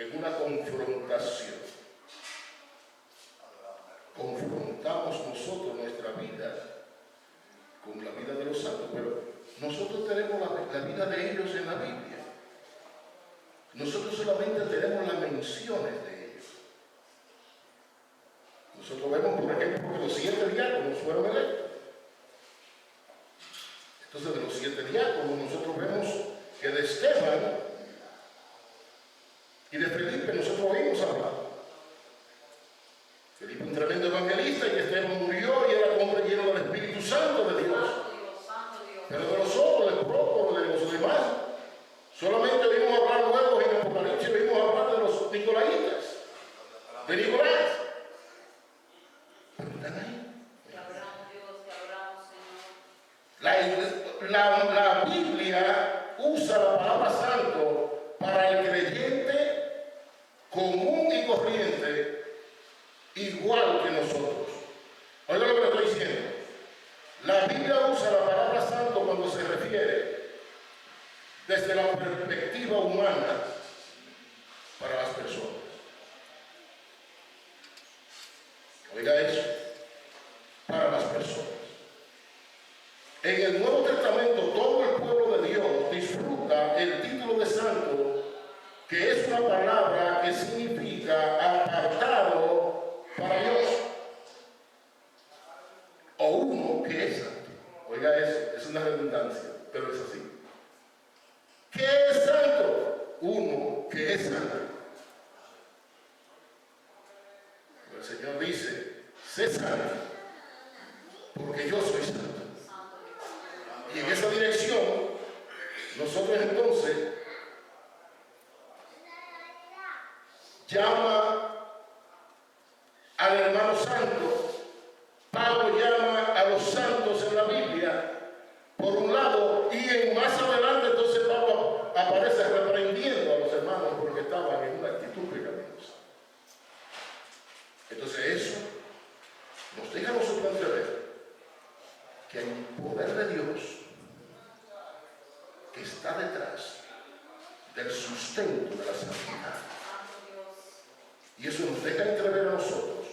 en una confrontación. Confrontamos nosotros nuestra vida con la vida de los santos, pero nosotros tenemos la vida de ellos en la Biblia. Nosotros solamente tenemos las menciones de ellos. Nosotros vemos, por ejemplo, que los 7 diáconos fueron electos. Entonces, de los 7 diáconos, nosotros vemos que de Esteban y de Felipe nosotros oímos hablar. Felipe, un tremendo evangelista, y Esteban murió y era hombre lleno del Espíritu Santo de Dios. Pero de los otros, de Prócoro, de los demás, solamente oímos hablar luego en Apocalipsis, oímos hablar de los nicolaitas, de Nicolás. Pero están ahí. La Biblia usa la palabra santo para el creyente común y corriente, igual que nosotros. Oiga lo que le estoy diciendo. La Biblia usa la palabra santo cuando se refiere desde la perspectiva humana para las personas. Oiga eso, para las personas. En el Nuevo Testamento todo el pueblo de Dios disfruta el título de santo, que es una palabra que significa apartado para Dios, o uno que es santo. Oiga eso, es una redundancia, pero es así. ¿Qué es santo? Uno que es santo. El Señor dice: sé santo, porque yo soy santo. Y en esa dirección, nosotros entonces llama al hermano santo. Pablo llama a los santos en la Biblia, por un lado, y en más adelante entonces Pablo aparece reprendiendo a los hermanos porque estaban en una actitud pecaminosa. Entonces eso nos deja a nosotros entrever que hay un poder de Dios que está detrás del sustento de la santidad. Y eso nos deja entrever a nosotros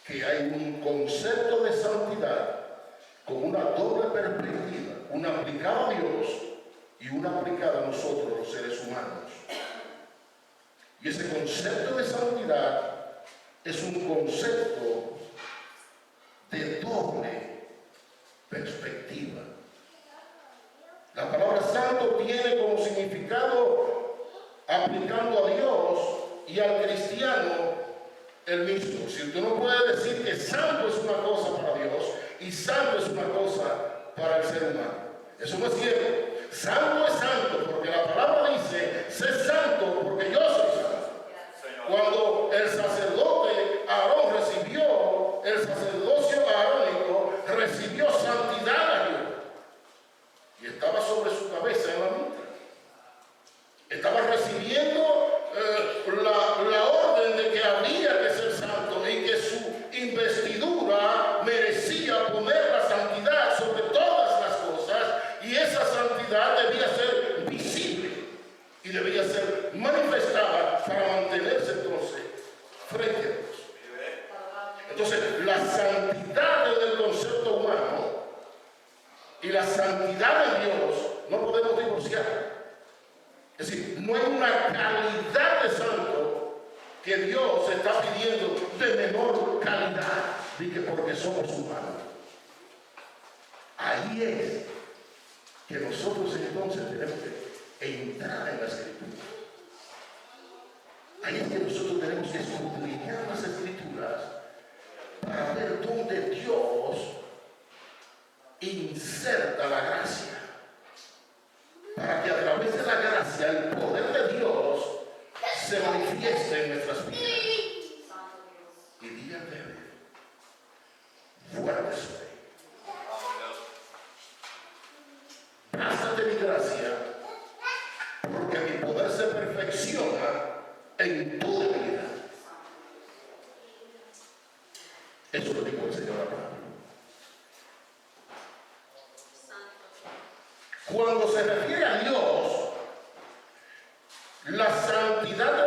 que hay un concepto de santidad con una doble perspectiva, una aplicada a Dios y una aplicada a nosotros los seres humanos. Y ese concepto de santidad es un concepto de doble perspectiva. La palabra santo tiene como significado, aplicando a Dios y al cristiano, el mismo. Si usted no puede decir que santo es una cosa para Dios y santo es una cosa para el ser humano. Eso no es cierto. Santo es santo porque la palabra dice: sé santo porque yo soy santo. Cuando el sacerdote Aarón recibió el sacerdocio arónico, recibió santidad a Dios. Y estaba sobre su cabeza en la mitra. Estaba recibiendo la orden de que había que ser santo y que su investidura merecía poner la santidad sobre todas las cosas, y esa santidad debía ser visible y debía ser manifestada para mantenerse entonces frente a Dios. Entonces, la santidad del concepto humano y la santidad de Dios no podemos divorciar. Es decir, no hay una calidad de santo que Dios está pidiendo de menor calidad, porque somos humanos. Ahí es que nosotros entonces tenemos que entrar en la Escritura. Ahí es que nosotros tenemos que escudriñar las Escrituras para ver dónde Dios inserta la gracia, para que a través de la gracia el poder de Dios se manifieste en nuestras vidas. Y díganme, fuerte soy. Bástate mi gracia, porque mi poder se perfecciona en tu debilidad. Eso lo dijo el Señor a Pablo. Cuando se refiere a Dios, la santidad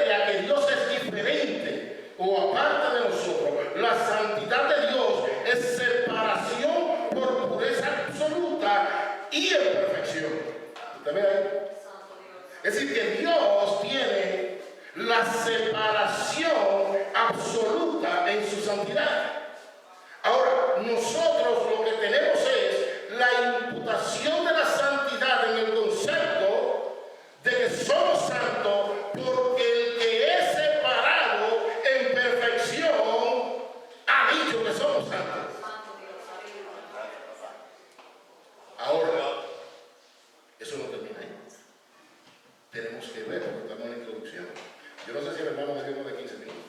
crea que Dios es diferente o aparte de nosotros, la santidad de Dios es separación por pureza absoluta y en perfección. ¿Usted ve ahí? Es decir, que Dios tiene la separación absoluta en su santidad. Ahora, nosotros lo que tenemos es la imputación de la santidad en el concepto de que somos santos, porque el que es separado en perfección ha dicho que somos santos. Ahora, eso no termina ahí. Tenemos que ver, porque estamos en la introducción. Yo no sé si el hermano me dio más de 15 minutos.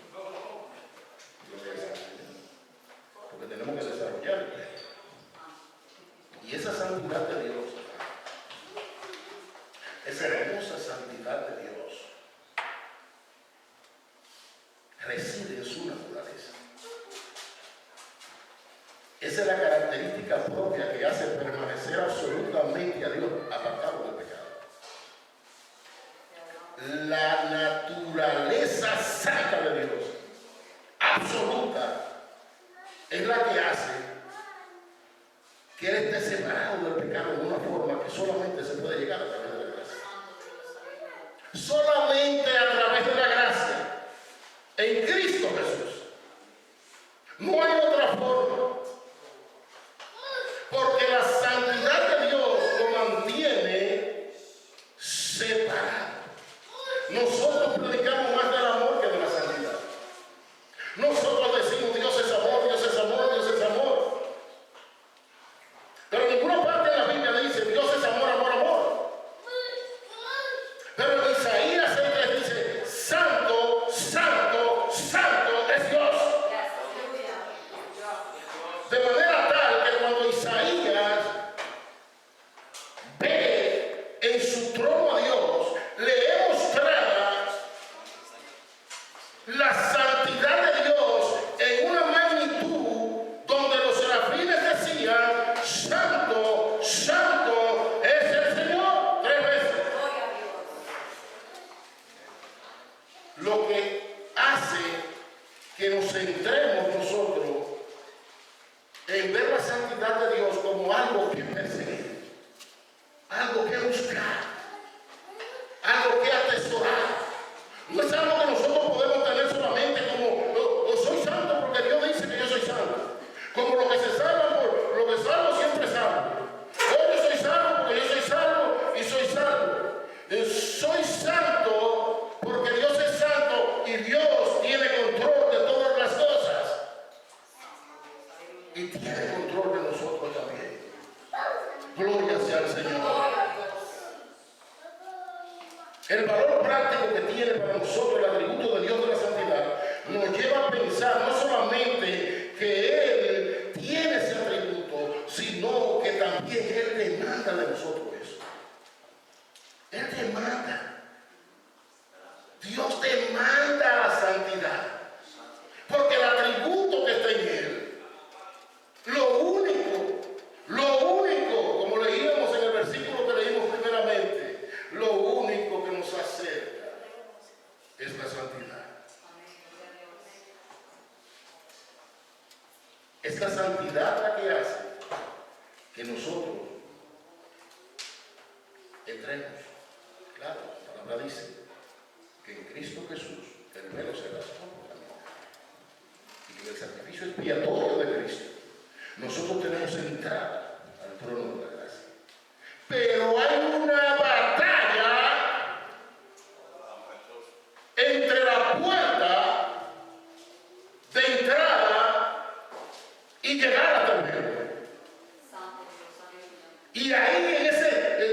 Porque tenemos que desarrollar. Y esa santidad de Dios, esa hermosa santidad de Dios, reside en su naturaleza. Esa es la característica propia que hace permanecer absolutamente a Dios apartado del pecado. La naturaleza santa de Dios, absoluta, es la que hace que Él esté separado del pecado de una forma que solamente se puede llegar a través de la gracia. Solamente a través de la gracia, en Cristo Jesús. No hay otra forma. Porque la santidad de Dios lo mantiene separado. Nosotros predicamos más del amor que de la santidad. Nosotros decimos Dios es amor, Dios es amor, Dios es amor. Pero en ninguna parte de la Biblia dice Dios es amor, amor, amor. Pero en Isaías 6:3 dice santo, santo, santo es Dios. De manera tal que cuando Isaías ve en su trono a Dios, le mostraba la santidad de Dios en una magnitud donde los serafines decían santo, santo es el Señor 3 veces. Lo que hace que nos centremos nosotros en ver la santidad de Dios como algo que perseguir, algo que buscar, algo que atesorar. No es algo que nosotros podemos tener solamente como soy santo porque Dios dice que yo soy santo. Como lo que se salva por lo que salvo siempre salvo. Hoy yo soy salvo porque yo soy salvo y soy salvo. Soy santo porque Dios es santo y Dios tiene control de todas las cosas. Y tiene control de nosotros también. Gloria sea al Señor. El valor práctico que tiene para nosotros el atributo de Dios de la santidad nos lleva a pensar no solamente que Él tiene ese atributo, sino que también Él demanda de nosotros eso. Él demanda. Dios demanda la santidad. Porque el atributo que está en Él, lo único, como leíamos en el versículo que leímos primeramente, lo único que nos acerca es la santidad. Es la santidad la que hace que nosotros entremos. Claro, la palabra dice que en Cristo Jesús el velo se rasgó por la mitad. Y que el sacrificio expiatorio de Cristo nosotros tenemos entrada al trono de la gracia. Pero hay una batalla entre la puerta de entrada y llegar hasta el velo. Y ahí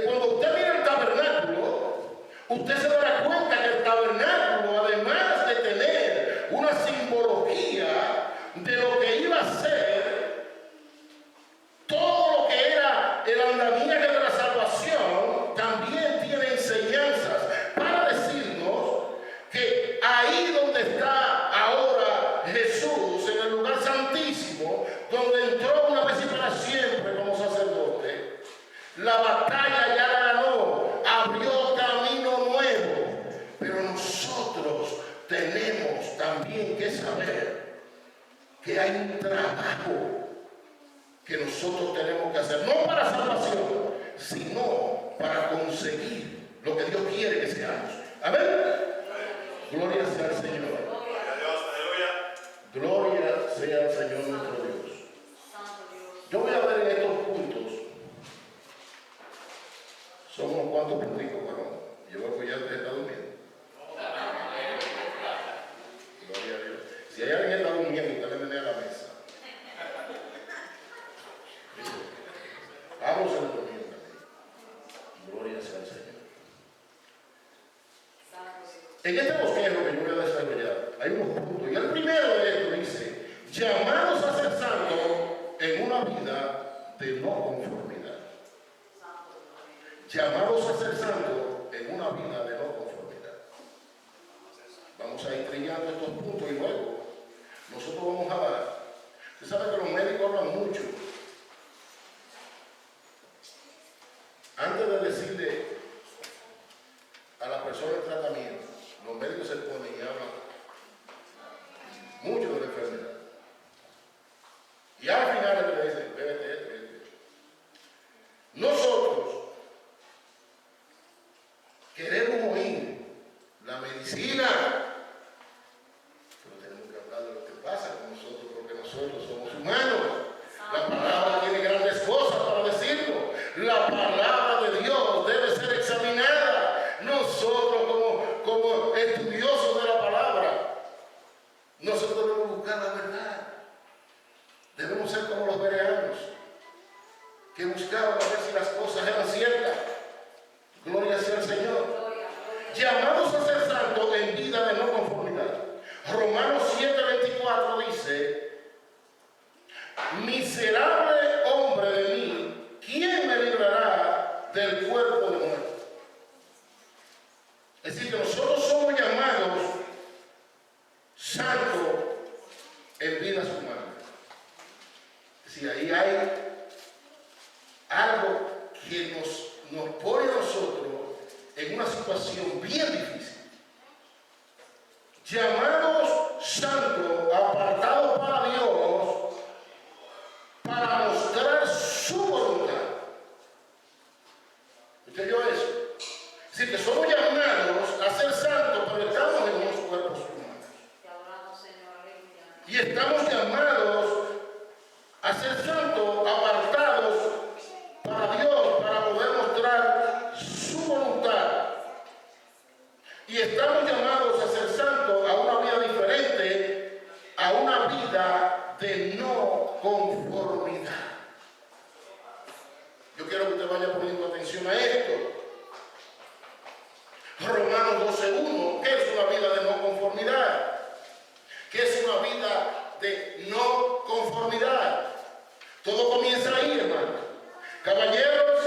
cuando usted mira el tabernáculo, usted se dará cuenta que el tabernáculo, además de tener una simbología de lo que iba a ser todo lo que era el andamiaje de la salvación, también tiene enseñanzas para decirnos que ahí donde está ahora Jesús, en el lugar santísimo, donde entró una vez y para siempre como sacerdote, la batalla ya la ganó, abrió camino nuevo, pero nosotros también que saber que hay un trabajo que nosotros tenemos que hacer, no para salvación, sino para conseguir lo que Dios quiere que seamos. Amén. Gloria sea al Señor. Gloria sea al Señor nuestro Dios. Yo voy a ver en estos puntos. Somos unos cuantos punticos, varón. Yo creo que ya usted está durmiendo. Gloria a Dios. Si hay alguien que está durmiendo, usted le menea la mesa. Vamos a dormir también. Gloria sea al Señor. En este bosquejo que yo voy a desarrollar, hay unos puntos. Y el primero de esto dice: llamados a ser santos en una vida de no conformidad. Llamados a ser santos en una vida de no conformidad. Vamos a ir trillando estos puntos y luego nosotros vamos a dar. Usted sabe que los médicos hablan mucho. Antes de decirle a la persona el tratamiento, los médicos se ponen y hablan mucho de la enfermedad. Y al final le dicen: bébete esto, esto. Nosotros queremos oír la medicina, pero tenemos que hablar de lo que pasa con nosotros, porque nosotros somos humanos. La palabra tiene grandes cosas para decirnos. La palabra de Dios debe ser examinada. Nosotros como estudiosos de la palabra, nosotros debemos buscar la verdad. Debemos ser como los bereanos, que buscaban a ver si las cosas eran ciertas. Gloria sea al Señor. Llamados a ser santos en vida de no conformidad. Romanos 7:24 dice: miserable hombre de mí, ¿quién me librará del cuerpo de muerte? Es decir, que nosotros somos llamados santos en vidas humanas. Es decir, ahí hay algo que nos pone a nosotros en una situación bien difícil. Llamados santos, apartados para Dios, para mostrar su voluntad. ¿Usted vio eso? Es decir, que somos llamados a ser santos, pero estamos en unos cuerpos humanos. Y estamos llamados a ser santos, apartados para Dios, para poder mostrar su voluntad. Y estamos llamados a ser santos a una vida diferente, a una vida de no conformidad. Yo quiero que usted vaya poniendo atención a esto. Romanos 12:1, ¿qué es una vida de no conformidad? ¿Qué es una vida de no conformidad? Todo comienza ahí, hermano. Caballeros,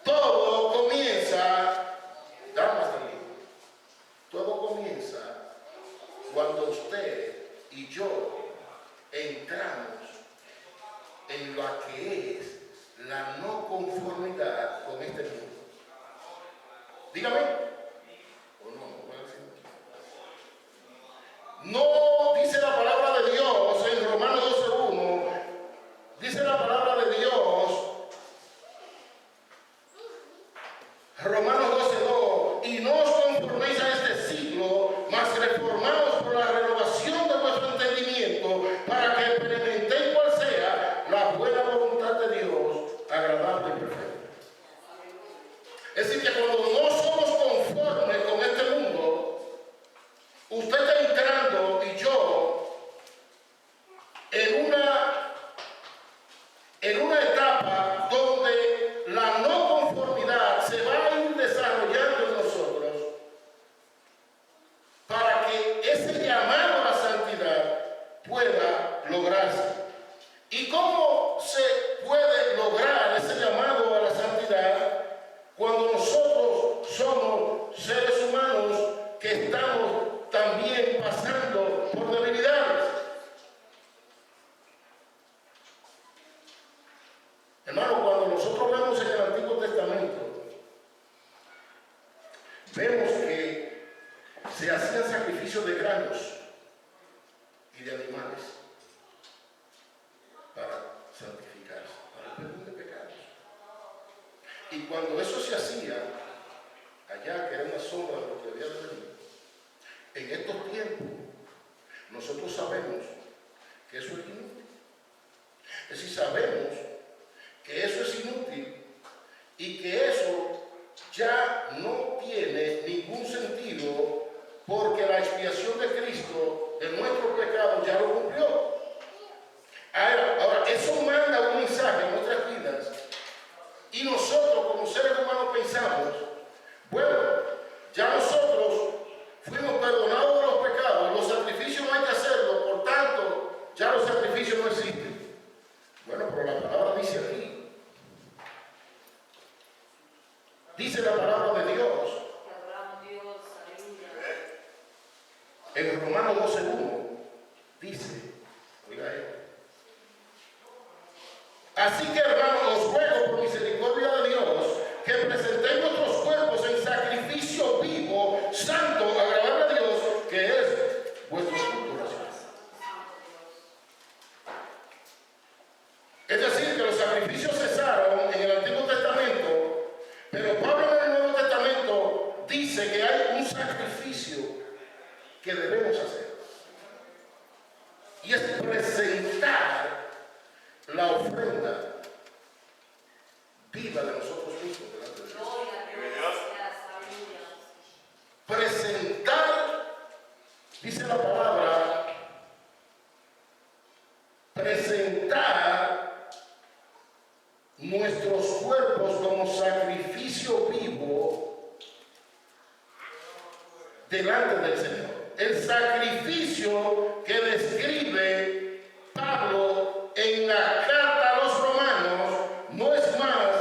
todo comienza, damas también, todo comienza cuando usted y yo entramos en lo que es la no conformidad con este mundo. Dígame. ¿O no? No dice la palabra de Dios en Romanos 12:1. Dice la palabra de Dios, Romanos 12:2, y no os conforméis a este siglo, mas reformaos por la renovación de vuestro entendimiento, para que experimentéis cuál sea la buena voluntad de Dios, agradable y perfecta. Es decir, que cuando no somos conformes con este mundo, usted está entrando y yo en una etapa donde la no conformidad se va a ir desarrollando en nosotros para que ese llamado a la santidad pueda lograrse. ¿Y cómo se puede lograr ese llamado a la santidad cuando nosotros somos seres humanos que estamos también pasando por debilidades? Hermano, cuando nosotros vemos en el Antiguo Testamento, vemos que se hacían sacrificios de granos y de animales para santificarse, para el perdón de pecados. Y cuando eso se hacía, allá que era una sombra de lo que había de venir, en estos tiempos, nosotros sabemos que eso es inútil. Es decir, sabemos que eso es inútil y que eso ya no tiene ningún sentido porque la expiación de Cristo de nuestro pecado ya lo cumplió. Ahora, eso manda un mensaje en nuestras vidas y nosotros como seres humanos pensamos, bueno, ya nosotros fuimos perdonados de los pecados, los sacrificios no hay que hacerlo, por tanto, ya los sacrificios no existen. Bueno, pero la palabra dice aquí, dice la palabra de Dios, en Romanos 12:1, dice, oiga esto, así que hermanos, os ruego por misericordia de Dios que presentéis vuestros cuerpos en sacrificio vivo, santo, agradable a Dios, que es vuestro culto racional. Es decir, que los sacrificios cesaron en el Antiguo Testamento, pero Pablo en el Nuevo Testamento dice que hay un sacrificio que debemos hacer. Y es presentar la ofrenda viva de nosotros mismos delante de Dios. Presentar, dice la palabra, presentar nuestros cuerpos como sacrificio vivo delante del Señor. El sacrificio que describe Pablo en la carta a los romanos no es más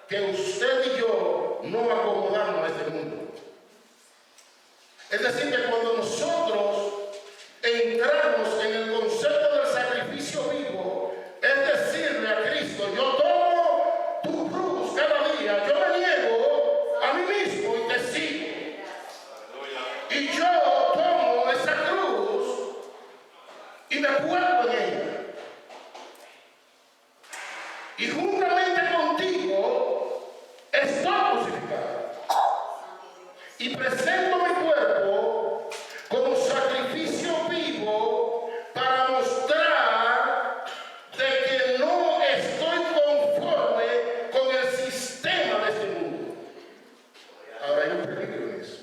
que usted y yo no acomodarnos a este mundo. Es decir, que cuando nosotros entramos en el concepto del sacrificio vivo, es decirle a Cristo, yo tomo tu cruz cada día, yo me niego a mí mismo y te sigo. Y yo tomo esa cruz y me cuelgo en ella. Y juntamente contigo estoy crucificado. Y presento mi cuerpo como sacrificio vivo para mostrar de que no estoy conforme con el sistema de este mundo. Ahora hay un peligro en eso.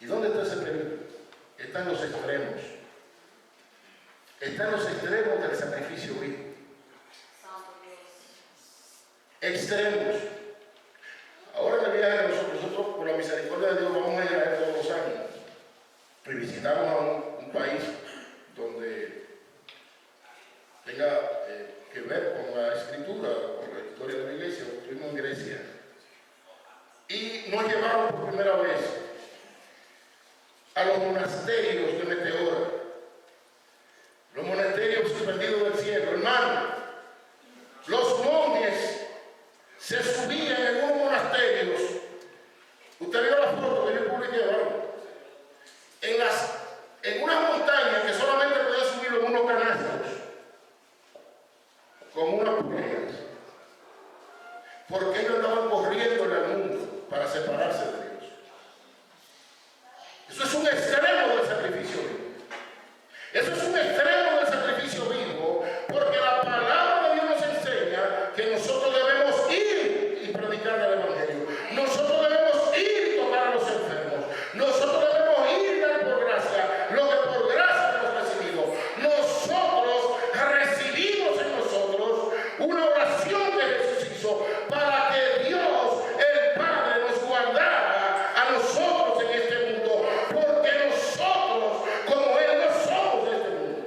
¿Y dónde está ese peligro? Está en los extremos. Está en los extremos del sacrificio vivo. Extremos. Ahora en el viaje de nosotros, por la misericordia de Dios, vamos a ir a todos los años. Y visitamos a un país donde tenga que ver con la escritura, con la historia de la iglesia. Estuvimos en Grecia. Y nos llevaron por primera vez a los monasterios de Meteora. Los monasterios suspendidos del cielo. Hermano, los monjes se subían en unos monasterios. Usted vio la foto que yo publiqué, ¿verdad? En unas montañas que solamente podían subirlo en unos canastos, con unas poleas. Porque ellos andaban corriendo al mundo para separarse de Dios. Eso es un extremo del sacrificio vivo. Eso es un extremo del sacrificio vivo, porque la palabra de Dios nos enseña que nosotros debemos ir y predicar el evangelio. Nosotros debemos ir y tocar a los enfermos. Nosotros debemos ir y dar por gracia lo que por gracia hemos recibido. Nosotros recibimos en nosotros una oración que Jesús hizo para que Dios, el Padre, nos guardara a nosotros en este mundo, porque nosotros, como Él, no somos de este mundo.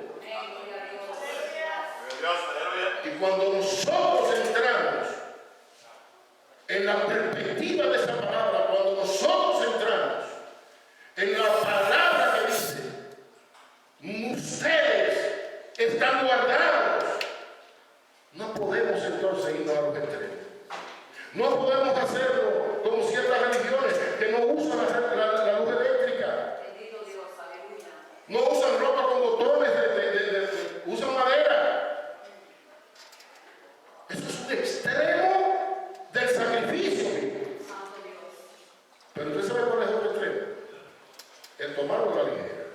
el tomarlo a la ligera.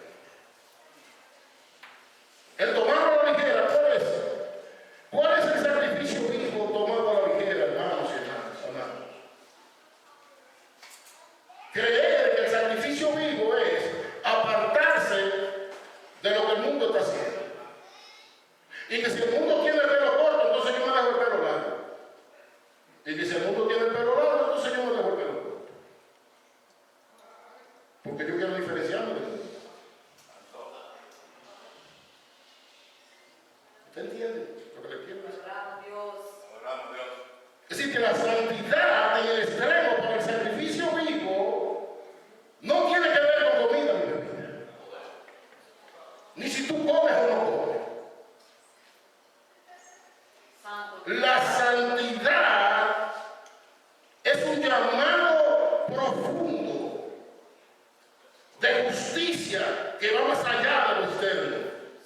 El tomarlo a la ligera, ¿cuál es? ¿Cuál es el sacrificio vivo tomado a la ligera, hermanos y hermanas, amados? Creer que el sacrificio vivo es apartarse de lo que el mundo está haciendo. Y que si el mundo tiene el pelo corto, entonces yo me dejo el pelo largo. Y que si el mundo tiene el pelo largo, entonces yo me dejo el pelo corto. Porque yo quiero diferenciarme de eso. ¿Usted entiende lo que le quiero decir? Es decir, que la santidad en el extremo para el sacrificio vivo no tiene que ver con comida ni bebida. Ni si tú comes o no comes. La santidad es un llamado profundo de justicia que va más allá de lo externo.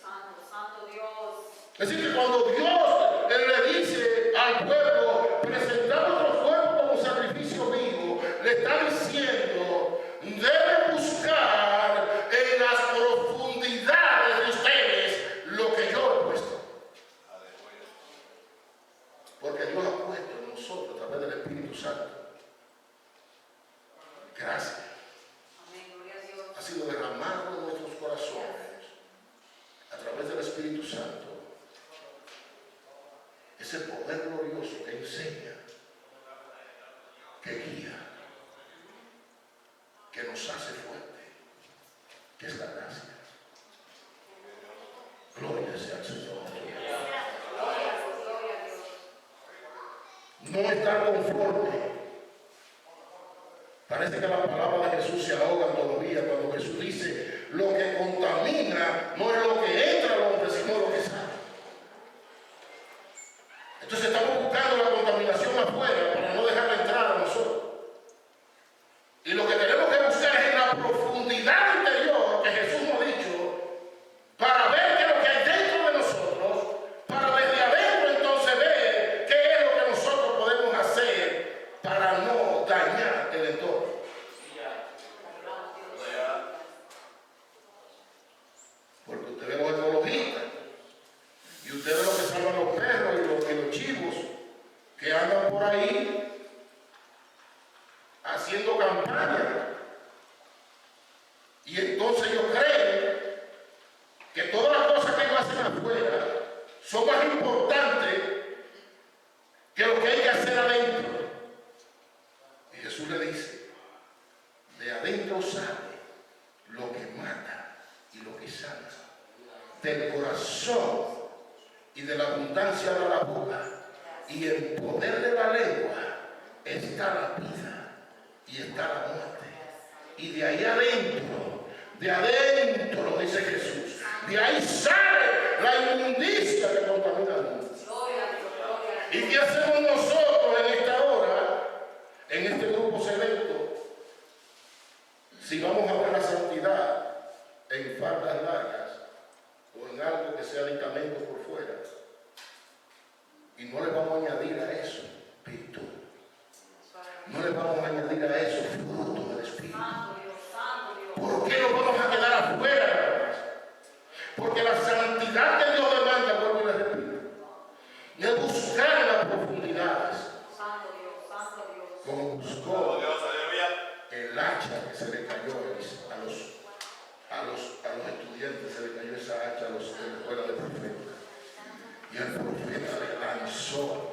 Santo Dios. Es decir, que cuando Dios le dice al pueblo, presentar nuestros cuerpos como sacrificio vivo, le está diciendo, deben buscar en las profundidades de ustedes lo que yo he puesto. Porque Dios ha puesto en nosotros a través del Espíritu Santo. Gracias. Amén, gloria a Dios. Ha sido derramado en nuestros corazones a través del Espíritu Santo. Ese poder glorioso que enseña, que guía, que nos hace fuerte, que es la gracia. Gloria sea al Señor. No estar conforme. Parece que la palabra de Jesús se ahoga todavía cuando Jesús dice, lo que contamina no es lo que entra al hombre, sino lo que sale. Entonces estamos buscando la contaminación afuera para no dejarla entrar a nosotros. Y lo que tenemos que buscar es en la profundidad interior que Jesús nos ha dicho, para ver qué es lo que hay dentro de nosotros, para desde adentro entonces ver qué es lo que nosotros podemos hacer para no dañar el entorno. Porque usted ve los ecologistas y usted ve lo que salvan los perros y los chivos que andan por ahí haciendo campaña. Y entonces ellos creen que todas las cosas que ellos hacen afuera son más importantes que lo que hay que hacer adentro. Y Jesús le dice, de adentro sale lo que mata y lo que sana. Del corazón y de la abundancia de la boca y el poder de la lengua está la vida y está la muerte. Y de ahí adentro, dice Jesús, de ahí sale la inmundicia que contamina el mundo. ¿Y qué hacemos nosotros en esta hora, en este grupo selecto, si vamos a ver la santidad en faldas largas o en algo que sea aditamento por fuera? Y no le vamos a añadir a eso virtud. No le vamos a añadir a eso fruto del Espíritu. ¿Por qué nos vamos a quedar afuera, hermanos? Porque la santidad que Dios demanda, vuelvo y le repito, es buscar en las profundidades. Como buscó el hacha que se le cayó a los estudiantes, se le cayó esa hacha a los de la escuela del profeta. Y el profeta le lanzó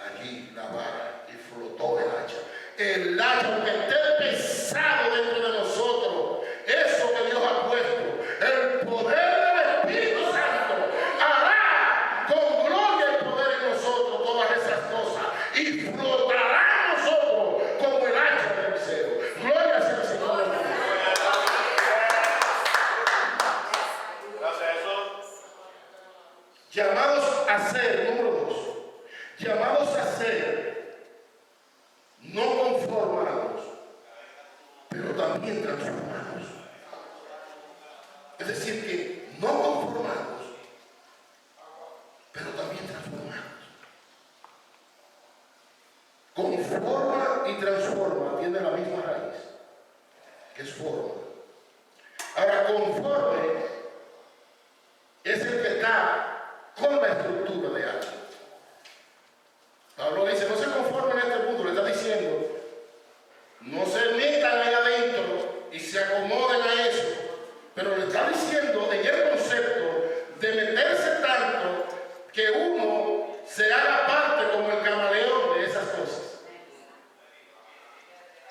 allí la vara y flotó el hacha. El hacha, aunque esté pesado dentro de nosotros, eso que Dios ha puesto, el poder del Espíritu Santo hará con gloria y poder en nosotros todas esas cosas y flotará en nosotros como el hacha del Eliseo. Gloria sea al Señor. Llamados a ser, número 2, llamados a ser no conformados, pero también transformados. Es decir, que no conformados, pero también transformados. Conforma y transforma tiene la misma raíz, que es forma. Pero le está diciendo en el concepto de meterse tanto que uno se haga parte como el camaleón de esas cosas.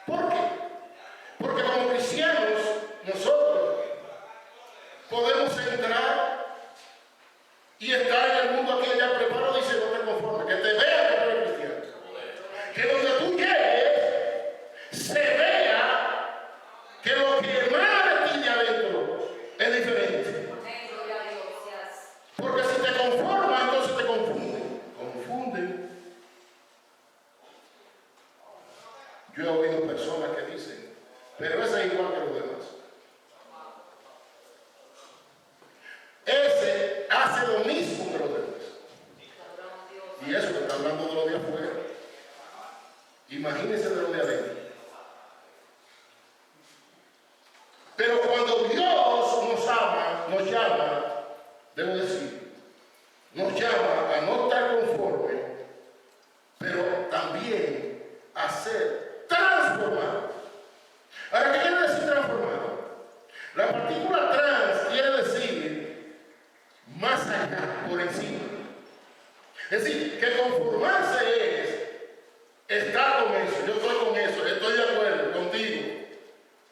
¿Por qué? Porque como cristianos nosotros podemos entrar y estar en el mundo aquí allá preparado, dice, no te conformes, que te vean que tú eres cristiano. Que donde tú llegues se vea que lo que emana de ti de adentro es diferente. Porque si te conformas, entonces te confunden. Confunden. Yo he oído personas que dicen, pero ese es igual que los demás. Ese hace lo mismo que los demás. Y eso que está hablando de los de afuera. Imagínense de los de adentro. Pero cuando Dios nos ama, nos llama, debo decir, nos llama a no estar conforme, pero también a ser transformado. Ahora, ¿qué quiere decir transformado? La partícula trans quiere decir más allá, por encima. Es decir, que conformarse es estar con eso, yo estoy con eso, estoy de acuerdo contigo,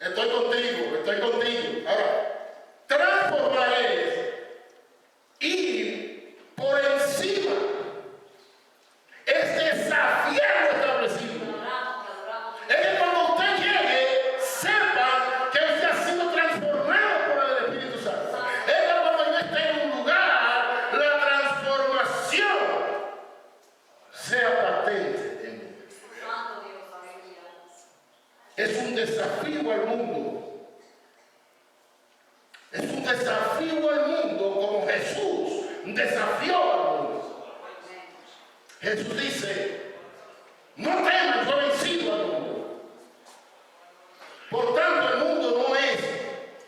estoy contigo, estoy contigo. Ahora, transformar es ir por encima, es desafiar lo establecido. Es que cuando usted llegue, sepa que usted ha sido transformado por el Espíritu Santo. Es que cuando yo esté en un lugar, la transformación sea patente en mí. Es un desafío al mundo. Es un desafío al mundo como Jesús desafió al mundo. Jesús dice, no temas, yo he vencido al mundo. Por tanto, el mundo no es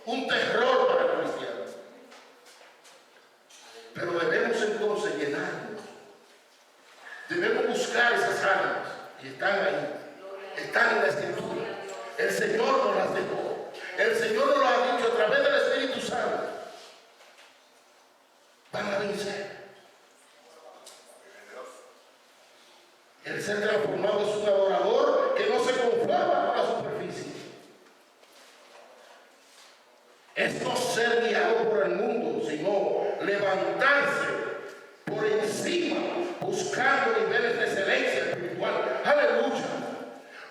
un terror para el cristiano. Pero debemos entonces llenarnos. Debemos buscar esas almas y están ahí. Están en la Escritura. El Señor nos las dejó. El Señor nos lo ha dicho a través del Espíritu Santo. Van a vencer. El ser transformado es un adorador que no se conforma con la superficie. Es no ser guiado por el mundo, sino levantarse por encima, buscando niveles de excelencia espiritual. Aleluya.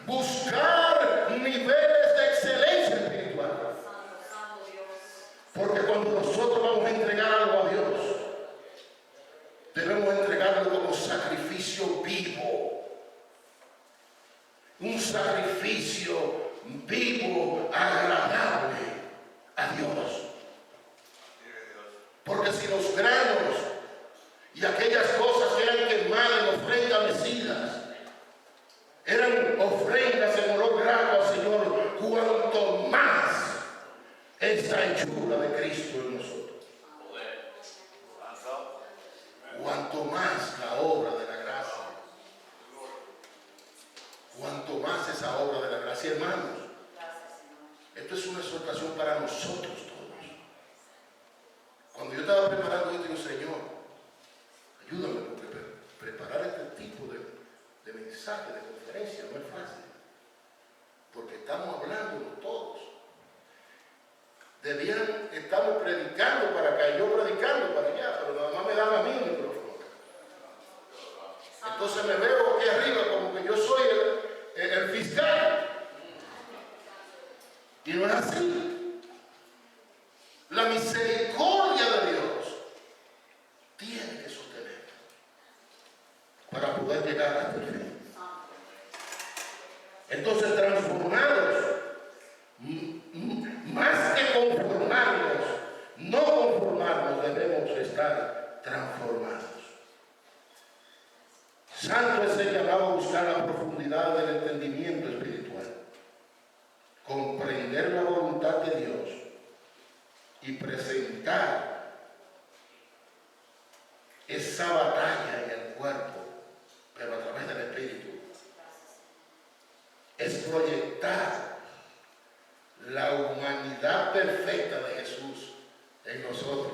Buscar niveles de excelencia espiritual. Porque cuando nosotros vamos a entregar algo a Dios, debemos entregarlo como sacrificio vivo. Un sacrificio vivo, agradable a Dios. Porque si los granos y aquellas cosas que eran quemadas en ofrenda mecidas eran ofrendas en olor grato al Señor, cuanto más esta hechura de Cristo en nosotros. Cuanto más la obra de la gracia. Cuanto más esa obra de la gracia, hermanos. Esto es una exhortación para nosotros todos. Cuando yo estaba preparando esto, digo, Señor, ayúdame a preparar este tipo de mensaje, de conferencia. No es fácil. Porque estamos hablando todos. Estamos predicando para acá, yo predicando para allá, pero nada más me dan a mí un micrófono. Entonces me veo aquí arriba como que yo soy el fiscal. Y no es así. La misericordia de Dios tiene que sostener para poder llegar hasta el fin. Entonces, transformados, más que conformarnos, no conformarnos, debemos estar transformados. Santo es el llamado a buscar la profundidad del entendimiento espiritual, comprender la voluntad de Dios y presentar esa batalla en el cuerpo, pero a través del Espíritu. Es proyectar la humanidad perfecta perfecta de Jesús en nosotros.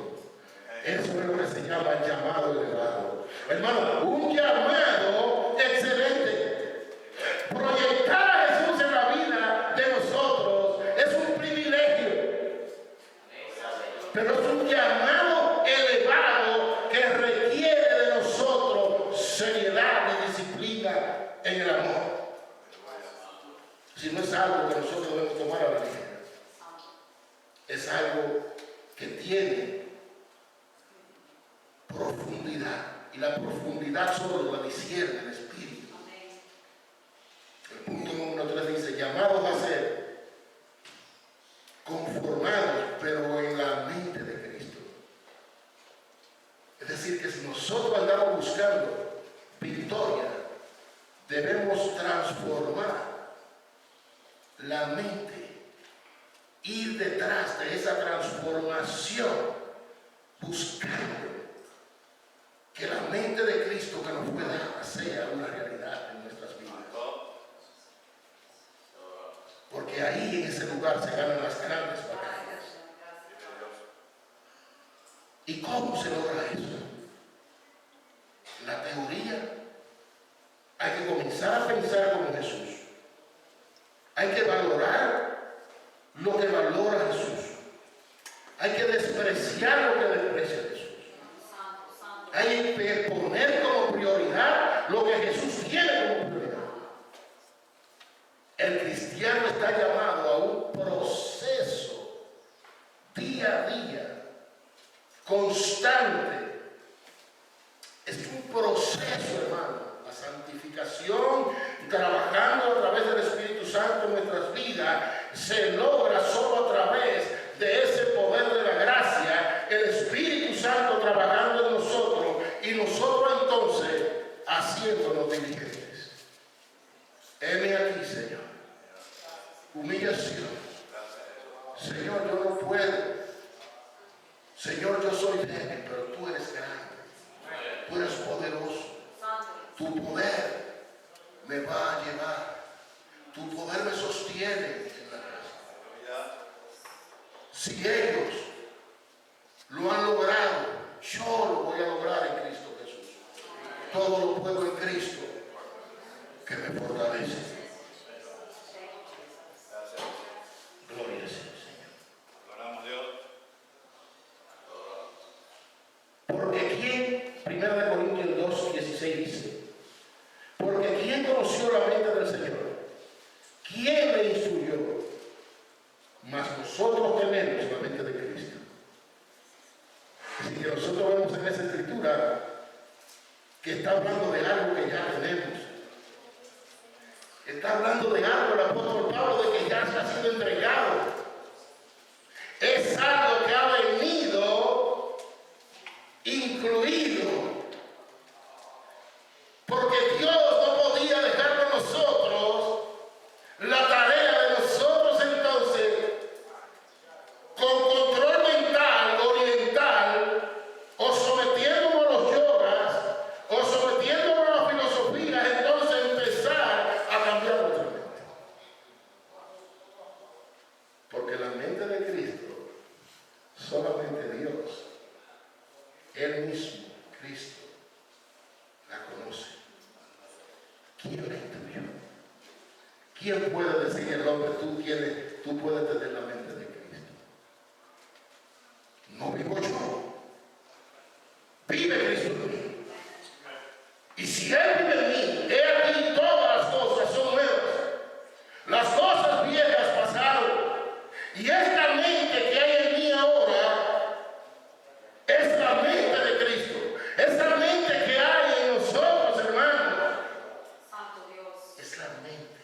Eso es lo que se llama el llamado elevado. Hermano, un llamado excelente. Proyectar a Jesús en la vida de nosotros es un privilegio. Pero es un llamado elevado que requiere de nosotros seriedad y disciplina en el amor. Si no es algo que nosotros debemos tomar a la ligera, es algo que tiene profundidad, y la profundidad solo la discierne el Espíritu. El punto número 3 dice: llamados a ser conformados, pero en la mente de Cristo. Es decir, que si nosotros andamos buscando victoria, debemos transformar la mente, ir detrás de esa transformación, buscando que la mente de Cristo que nos fue dada sea una realidad en nuestras vidas. Porque ahí, en ese lugar, se ganan las grandes batallas. ¿Y cómo se logra eso? La teoría. Hay que comenzar a pensar como Jesús. Hay que valorar lo que valora Jesús. Hay que despreciar lo que desprecia Jesús. Hay que poner como prioridad lo que Jesús tiene como prioridad. El cristiano está llamado a un proceso día a día, constante. Es un proceso, hermano. La santificación, trabajando a través del Espíritu Santo en nuestras vidas, se logra solo a través de ese poder de la gracia, el Espíritu Santo trabajando en nosotros y nosotros entonces haciéndonos diligentes. Heme aquí, Señor. Humillación. Señor, yo no puedo. Señor, yo soy débil, pero tú eres grande. Tú eres poderoso. Tu poder me va a llevar. Tu poder me sostiene en la casa. Si ellos lo han logrado, yo lo voy a lograr en Cristo Jesús. Todo lo puedo en Cristo que me fortalece. Gloria al Señor. Adoramos a Dios. Porque ¿quién? 1 Corintios 2:16 dice: porque ¿quién conoció la mente del Señor? ¿Quién le instruyó? Mas nosotros tenemos la mente de Cristo. Así que nosotros vemos en esa escritura que está hablando de algo que ya tenemos. Está hablando de algo el apóstol Pablo, de que ya se ha sido entregado. Es algo que ha venido incluido. Porque Dios no podía dejar con nosotros la tarea de nosotros entonces, con control mental, oriental, o sometiéndonos a los yogas, o sometiéndonos a las filosofías, entonces empezar a cambiar nuestra mente. Porque la mente de Cristo, solamente Dios, Él mismo, Cristo, la conoce. ¿Quién la instruyó? ¿Quién puede decirle al hombre, tú puedes tener la mente de Cristo? No vivo yo. Vive Cristo en mí. Y si Él vive en mí, he aquí todas las cosas son nuevas. Las cosas viejas pasaron. Y esta mente que hay en mí ahora es la mente de Cristo. Es la mente que hay en nosotros, hermanos. Santo Dios. Es la mente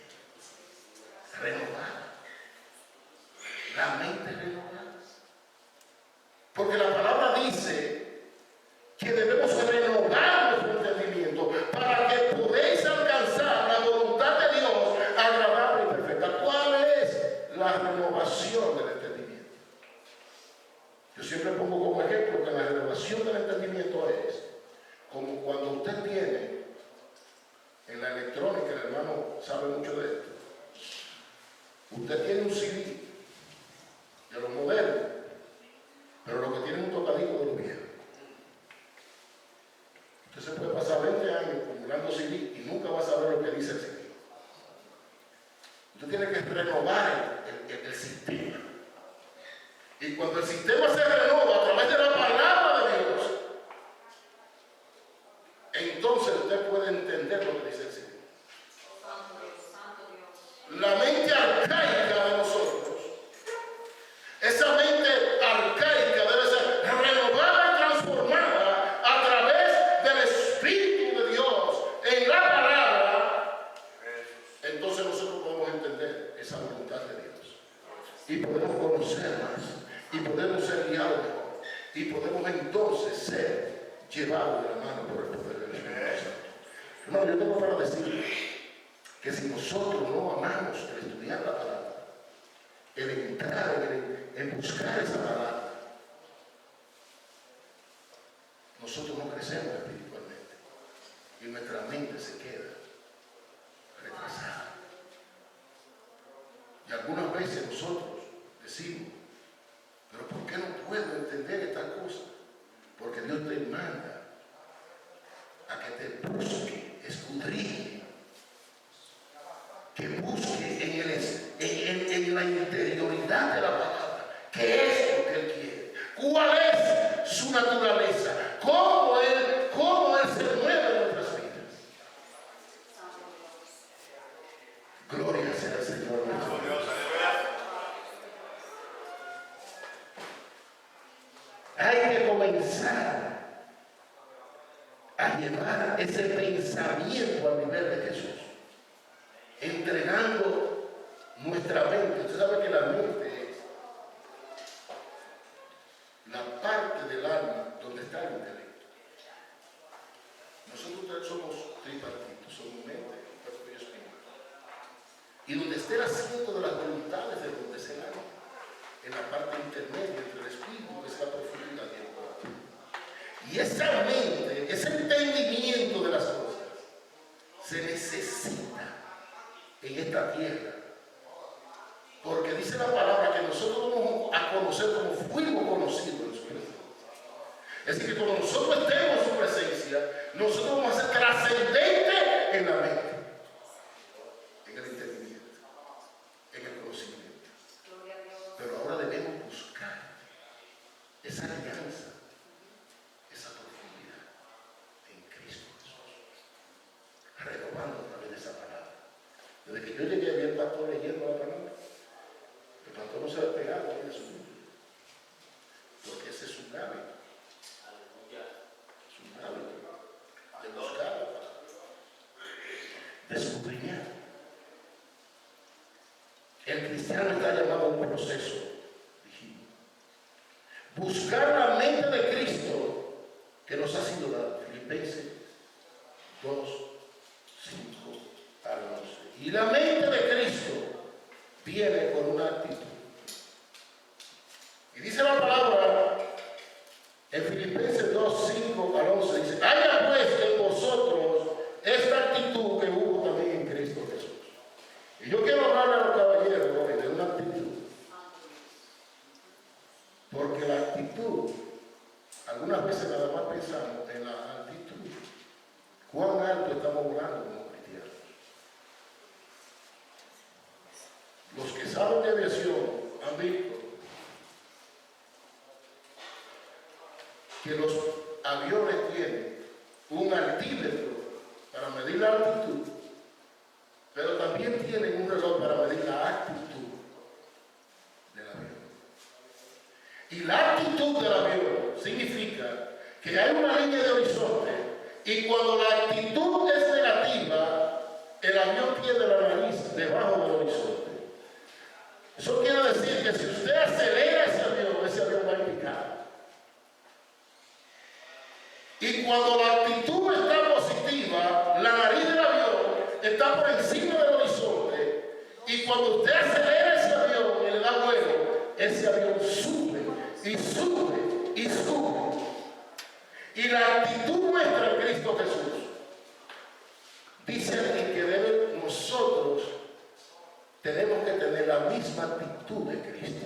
renovada. La mente renovada. Porque la palabra dice que debemos renovar nuestro entendimiento para que podáis alcanzar la voluntad de Dios agradable y perfecta. ¿Cuál es la renovación del entendimiento? Yo siempre pongo como ejemplo que la renovación del entendimiento es como cuando usted tiene en la electrónica, el hermano sabe mucho de esto. Usted tiene un CD, yo lo modernos, pero lo que tienen un tocadito de lo viejo. Usted se puede pasar 20 años acumulando CD y nunca va a saber lo que dice el CD. Usted tiene que renovar el sistema. Y cuando el sistema se renova a través de la palabra de Dios, entonces usted puede entender lo que dice el CD. La mente arcaica de nosotros, esa mente arcaica debe ser renovada y transformada a través del Espíritu de Dios en la palabra. Entonces nosotros podemos entender esa voluntad de Dios y podemos conocer más y podemos ser guiados mejor y podemos entonces ser llevados de la mano por el poder del Espíritu Santo. No, yo tengo para decir que si nosotros no amamos el estudiar la palabra, el entrar en buscar esa palabra, nosotros no crecemos espiritualmente y nuestra mente se queda retrasada. Y algunas veces nosotros decimos, pero ¿por qué no puedo entender esta cosa? Porque Dios te manda a que te busque, escudriñe, que busque en la interioridad de la palabra qué es lo que Él quiere, cuál es su naturaleza, cómo Él se mueve en nuestras vidas. Gloria sea al Señor nuestro Dios. Hay que comenzar a llevar ese pensamiento al nivel de Jesús, entrenando nuestra mente. Usted sabe que la mente es la parte del alma donde está el intelecto. Nosotros somos tripartitos, somos mente, cuerpo y espíritu. Y donde esté el asiento de las voluntades de donde es el alma, en la parte intermedia entre el espíritu, que es la profundidad y el cuerpo. Y esa mente, ese entendimiento de las cosas, se necesita en esta tierra, porque dice la palabra que nosotros vamos a conocer como fuimos conocidos en su presencia. Es decir, que cuando nosotros estemos en su presencia, nosotros vamos a ser trascendentes en la mente, en el entendimiento, en el conocimiento. Pero ahora debemos buscar esa alianza, esa profundidad en Cristo Jesús, renovando a través de esa palabra. Desde que yo llegué a ver el pastor leyendo la palabra, el pastor no se ha despegado de su Biblia, porque ese es su hábito. Su hábito de buscar la palabra, de escudriñar. El cristiano está llamado a un proceso, dijimos. Buscar la mente de Cristo que nos ha sido dada. Filipenses 2, 5 al 11. Y la mente de Cristo viene con una actitud. Y dice la palabra en Filipenses 2, 5 al 11, dice, haya pues en vosotros esta actitud que hubo también en Cristo Jesús. Y yo quiero hablarle a los caballeros hoy de una actitud. Porque la actitud, algunas veces nada más pensamos en la actitud. ¿Cuán alto estamos volando como cristianos? Los que saben de aviación han visto que los aviones tienen un altímetro para medir la altitud, pero también tienen un reloj para medir la actitud del avión. Y la actitud del avión significa que hay una línea de horizonte y cuando la actitud es negativa, el avión tiene la nariz debajo del horizonte. Eso quiere decir que si usted acelera ese avión va a picar. Y cuando la actitud está positiva, la nariz del avión está por encima del horizonte. Y cuando usted acelera ese avión y le da vuelo, ese avión sube y sube y sube. Y la actitud nuestra en Cristo Jesús dice que nosotros tenemos que tener la misma actitud de Cristo.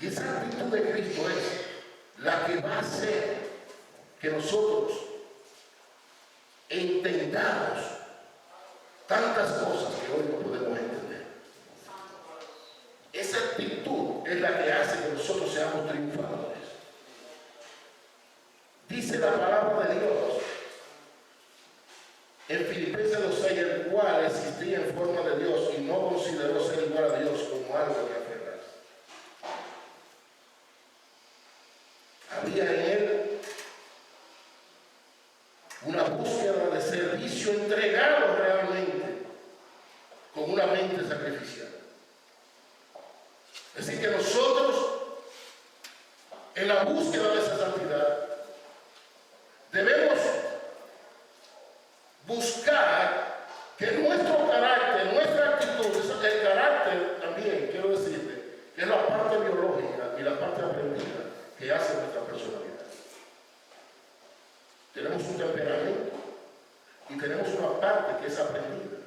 Y esa actitud de Cristo es la que va a hacer que nosotros entendamos tantas cosas que hoy no podemos entender. Esa actitud es la que hace que nosotros seamos triunfadores. Dice la palabra de Dios en Filipenses 2:6, el cual existía en forma de Dios y no consideró ser igual a Dios como algo que aferrarse. Había en él una búsqueda de servicio entregado realmente con una mente sacrificial. Es decir, que nosotros en la búsqueda de esa santidad debemos buscar que nuestro carácter, nuestra actitud, el carácter también, quiero decirte, que es la parte biológica y la parte aprendida que hace nuestra personalidad. Tenemos un temperamento y tenemos una parte que es aprendida,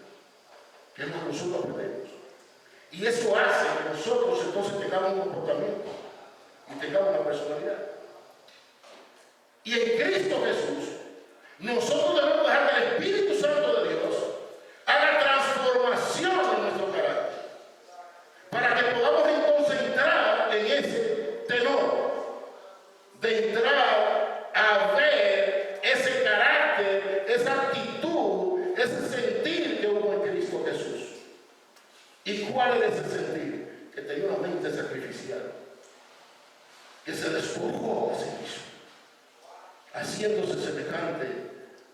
que es lo que nosotros aprendemos. Y eso hace que nosotros entonces tengamos un comportamiento y tengamos una personalidad. Y en Cristo Jesús, nosotros debemos dejar que el Espíritu Santo de Dios haga transformación en nuestro carácter, para que podamos entonces entrar en ese tenor, de entrar a ver ese carácter, esa actitud, ese sentir que hubo en Cristo Jesús. ¿Y cuál es ese sentir? Que tenía una mente sacrificial, que se despojó de sí mismo, haciéndose semejante,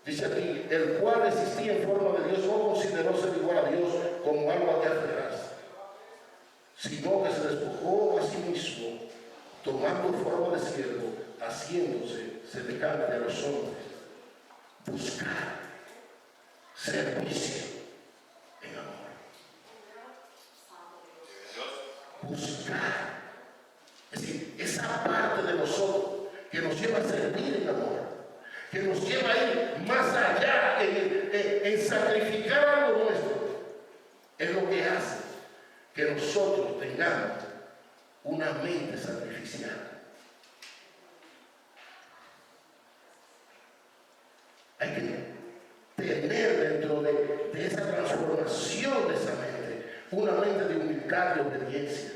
dice aquí, el cual existía en forma de Dios, no consideró ser igual a Dios como algo a que aferrarse, sino que se despojó a sí mismo, tomando forma de siervo, haciéndose semejante a los hombres. Buscar servicio en amor. Buscar. Es decir, esa parte de nosotros que nos lleva a servir en amor, que nos lleva a ir más allá en sacrificar algo nuestro, es lo que hace que nosotros tengamos una mente sacrificial. Hay que tener dentro de esa transformación de esa mente una mente de humildad y obediencia.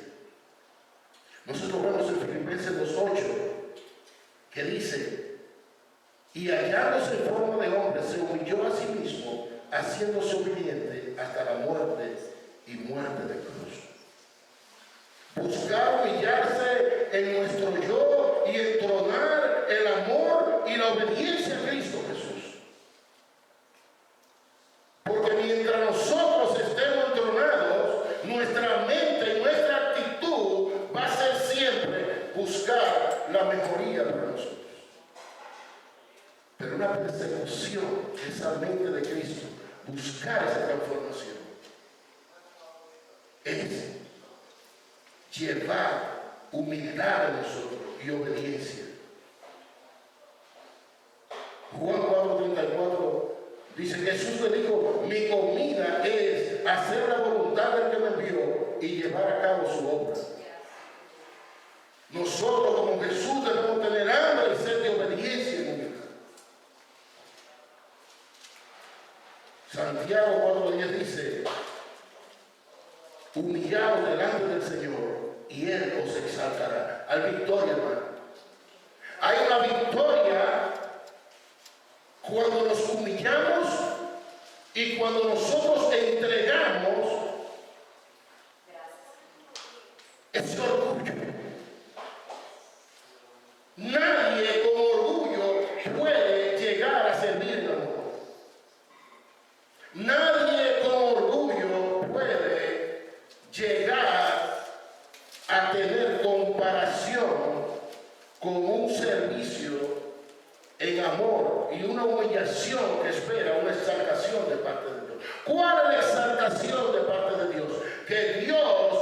Nosotros vemos en Filipenses 2:8 que dice, y hallándose en forma de hombre, se humilló a sí mismo, haciéndose obediente hasta la muerte y muerte de cruz. Buscar humillarse en nuestro yo y entronar el amor y la obediencia a Cristo Jesús. Porque mientras nosotros estemos entronados, nuestra mente y nuestra actitud va a ser siempre buscar la mejoría para nosotros. Pero una persecución de esa mente de Cristo, buscar esa transformación, es llevar humildad a nosotros y obediencia. Juan 4:34 dice, Jesús le dijo, mi comida es hacer la voluntad del que me envió y llevar a cabo su obra. Nosotros como Jesús debemos tener hambre y sed de obediencia y humildad. Santiago 4:10 dice, humillaos delante del Señor y Él os exaltará. Hay victoria, hermano. Hay una victoria cuando nos humillamos y cuando nosotros entregamos ese orgullo. Nadie con orgullo puede llegar a servir en amor. Nadie con orgullo puede llegar a tener comparación con un servicio en amor y una humillación que espera una exaltación de parte de Dios. ¿Cuál es la exaltación de parte de Dios? Que Dios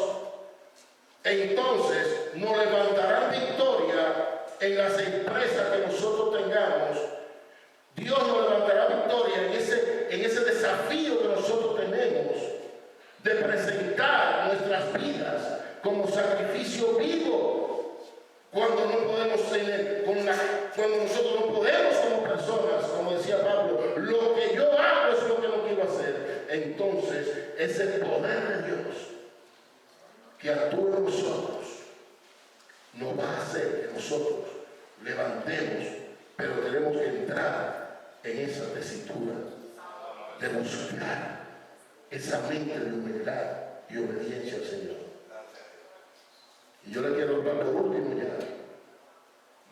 entonces nos levantará victoria en las empresas que nosotros tengamos. Dios nos levantará victoria en ese desafío que nosotros tenemos de presentar nuestras vidas como sacrificio vivo estamos cuando nosotros no podemos como personas, como decía Pablo, lo que yo hago es lo que no quiero hacer. Entonces, ese poder de Dios que actúa en nosotros nos va a hacer que nosotros levantemos, pero tenemos que entrar en esa tesitura de buscar esa mente de humildad y obediencia al Señor. Y yo le quiero hablar por último ya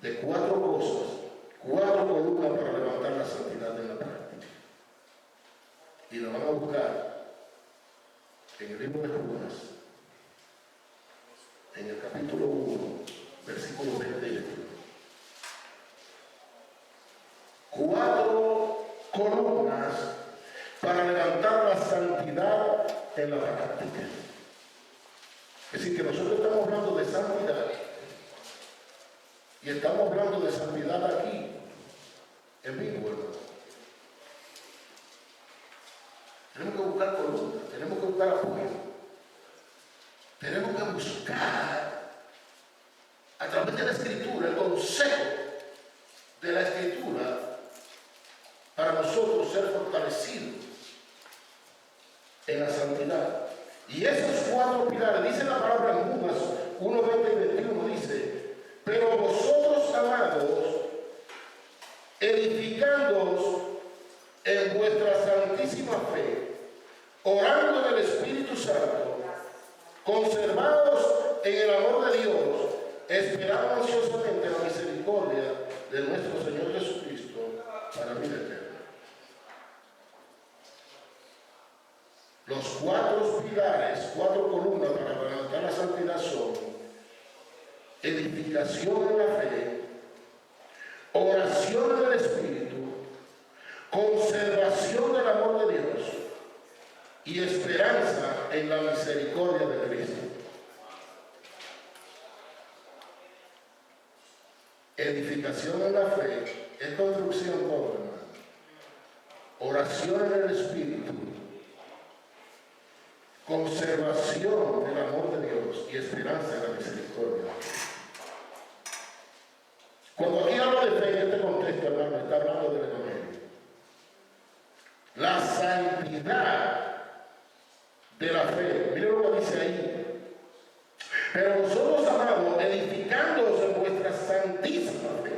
de 4 cosas, 4 columnas para levantar la santidad en la práctica. Y lo van a buscar en el libro de Judas, en el capítulo 1, versículo 21. 4 columnas para levantar la santidad en la práctica. Es decir, que nosotros estamos hablando de santidad y estamos hablando de santidad aquí, en vivo, hermano. Tenemos que buscar columnas, tenemos que buscar apoyo, tenemos que buscar a través de la Escritura el consejo de la Escritura para nosotros ser fortalecidos en la santidad. Y esos 4 pilares, dice la palabra en Judas 1, 20 y 21, dice: pero vosotros, amados, edificándoos en vuestra santísima fe, orando en el Espíritu Santo, conservados en el amor de Dios, esperando ansiosamente la misericordia de nuestro Señor Jesucristo para vida eterna. Los 4 pilares, 4 columnas para levantar la santidad son edificación en la fe, oración en el Espíritu, conservación del amor de Dios y esperanza en la misericordia de Cristo. Edificación en la fe es construcción todo, hermano. Oración en el Espíritu, conservación del amor de Dios y esperanza en la misericordia. Cuando aquí hablo de fe en este contexto, hermano, está hablando del Evangelio. La santidad de la fe. Miren lo que dice ahí. Pero vosotros, amados, edificándoos en vuestra santísima fe.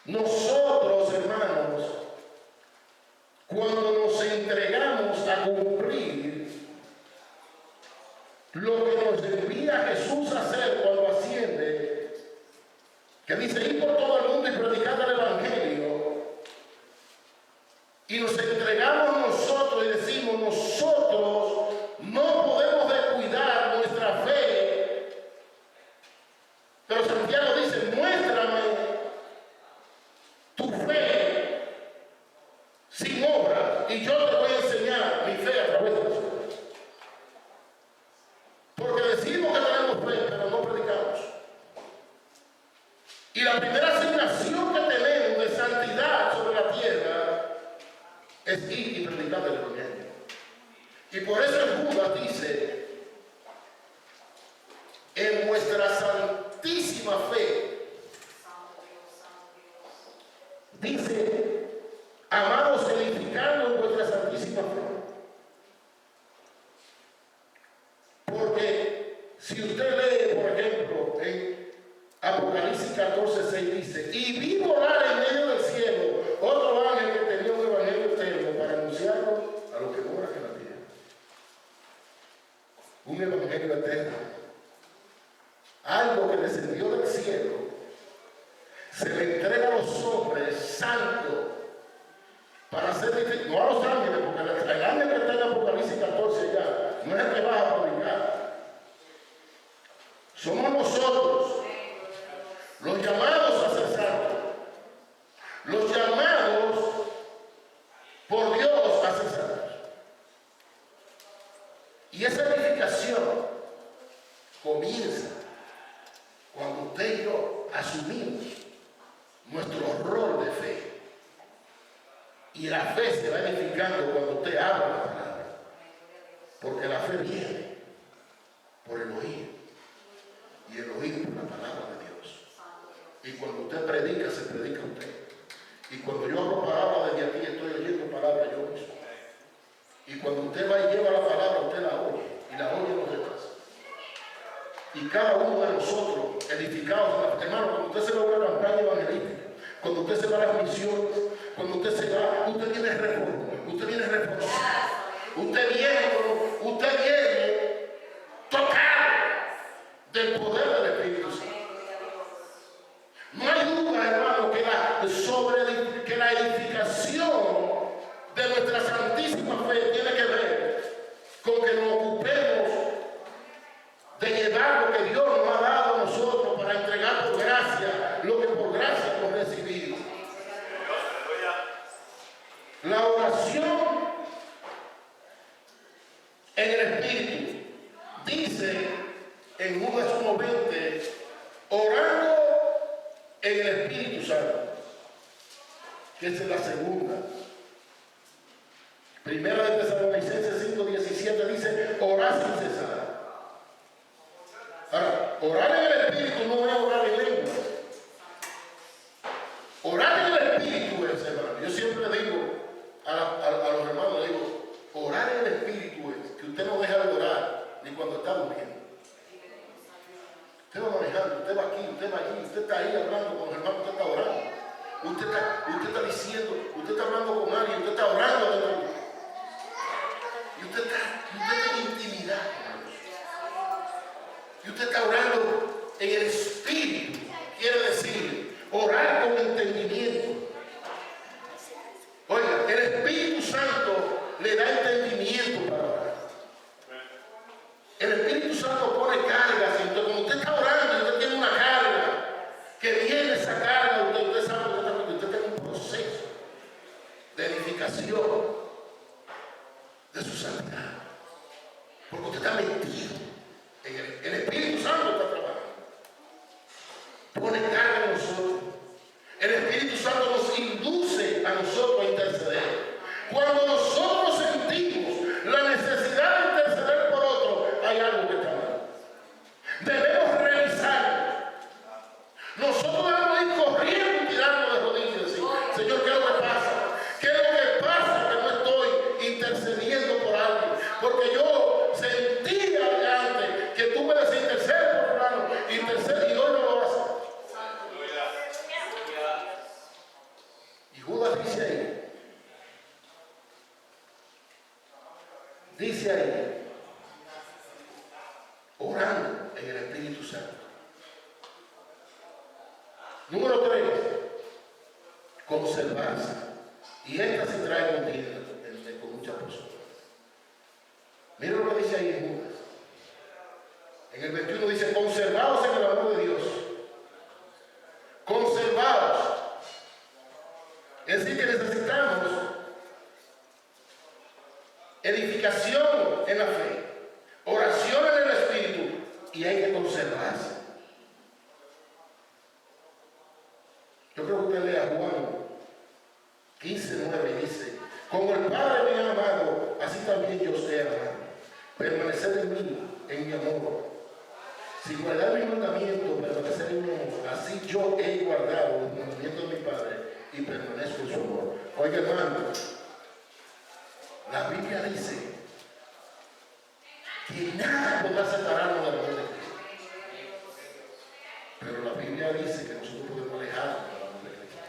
Nosotros, hermanos, cuando nos entregamos a cumplir lo que nos envía Jesús a hacer cuando asciende, que dice: ir por todo el mundo y predicar el Evangelio, y nos entregamos nosotros y decimos: nosotros no podemos descuidar nuestra fe, pero Santiago dice: muéstrame tu fe sin obras y yo te voy a enseñar mi fe a través de las obras. Porque decimos que tenemos fe, pero no predicamos. Y la primera asignación que tenemos de santidad sobre la tierra es ir y predicar el Evangelio. Y por eso el Judas dice: en vuestra santísima fe, dice: amados, edificando en vuestra santísima fe. Porque si usted lee, por ejemplo, en Apocalipsis 14:6 dice: y vi volar en medio del cielo otro ángel que tenía un evangelio eterno para anunciarlo a los que moran en la tierra. Un evangelio eterno. Algo que descendió del cielo, se le entrega a los hombres santos para hacer, no a los ángeles, porque el ángel que está en Apocalipsis 14 ya no es el que va a predicar. Somos nosotros, los llamados a ser santos, los llamados por Dios a ser santos. Y esa edificación comienza cuando usted y yo asumimos nuestro rol de fe. Y la fe se va edificando cuando usted habla la palabra. Porque la fe viene por el oír. Y el oír por la palabra de Dios. Y cuando usted predica, se predica usted. Y cuando yo hablo palabra desde aquí, estoy oyendo palabra yo mismo. Y cuando usted va y lleva la palabra, usted la oye. Y la oye los demás. Y cada uno de nosotros, edificados, hermano, cuando usted se va a una campaña evangelística, cuando usted se va a las misiones, cuando usted se va, usted viene reforma, usted viene reforzado, usted viene tocado del poder del Espíritu Santo. No hay duda, hermano, que la edificación de nuestra santísima fe tiene que ver con que nos ocupemos de llevar lo que Dios nos ha dado a nosotros para entregar por gracia lo que por gracia hemos recibido. La oración en el Espíritu dice en Judas 1:20, orando en el Espíritu Santo, que esa es la segunda. Primera de Tesalonicenses 5:17 dice, orad sin cesar. Ahora, orar en el Espíritu no es orar en lengua. Orar en el Espíritu es, hermano. Yo siempre digo a los hermanos, le digo, orar en el Espíritu es que usted no deja de orar ni cuando está durmiendo. Usted va manejando, usted va aquí, usted va allí, usted está ahí hablando con los hermanos, usted está orando. Usted está diciendo, usted está hablando con alguien, usted está orando dentro de usted. Y usted está en intimidad. Y usted está orando en el Espíritu. Quiere decir, orar con entendimiento. Oiga, el Espíritu Santo le da entendimiento para orar. El Espíritu Santo pone cargas. Entonces, cuando usted está orando y usted tiene una carga, que viene esa carga, usted sabe que usted tiene un proceso de edificación de su santidad. Porque usted está metido. El Espíritu Santo está trabajando. Pone carga en nosotros. El Espíritu Santo nos induce a nosotros a interceder. Cuando nosotros sentimos la necesidad de interceder por otro, hay algo que está mal. Debemos revisar. Nosotros debemos ir corriendo y tirarnos de rodillas y decir, Señor, ¿qué es lo que pasa? ¿Qué es lo que pasa que no estoy intercediendo por alguien? Porque yo sentía antes que tú me decías interceder por fulano, interceder, y hoy no lo vas a hacer. Y Judas dice ahí, orando en el Espíritu Santo. Número 3, conservarse. Y esta se trae contienda con muchas personas. Mira lo que dice ahí en Judas. En el 21 dice, conservados en el amor de Dios. Conservados. Es decir, que necesitamos edificación en la fe, oración en el Espíritu, y hay que conservarse. Yo creo que usted lea Juan 15:9 y dice, como el Padre me ha amado, así también yo os he amado. Permaneced en mí, en mi amor. Si guardar mi mandamiento, permanecer en mi amor. Así yo he guardado los mandamientos de mi Padre y permanezco en su amor. Oiga, hermano, la Biblia dice que nada podrá separarnos del amor de Cristo. Pero la Biblia dice que nosotros podemos alejarnos del amor de Cristo.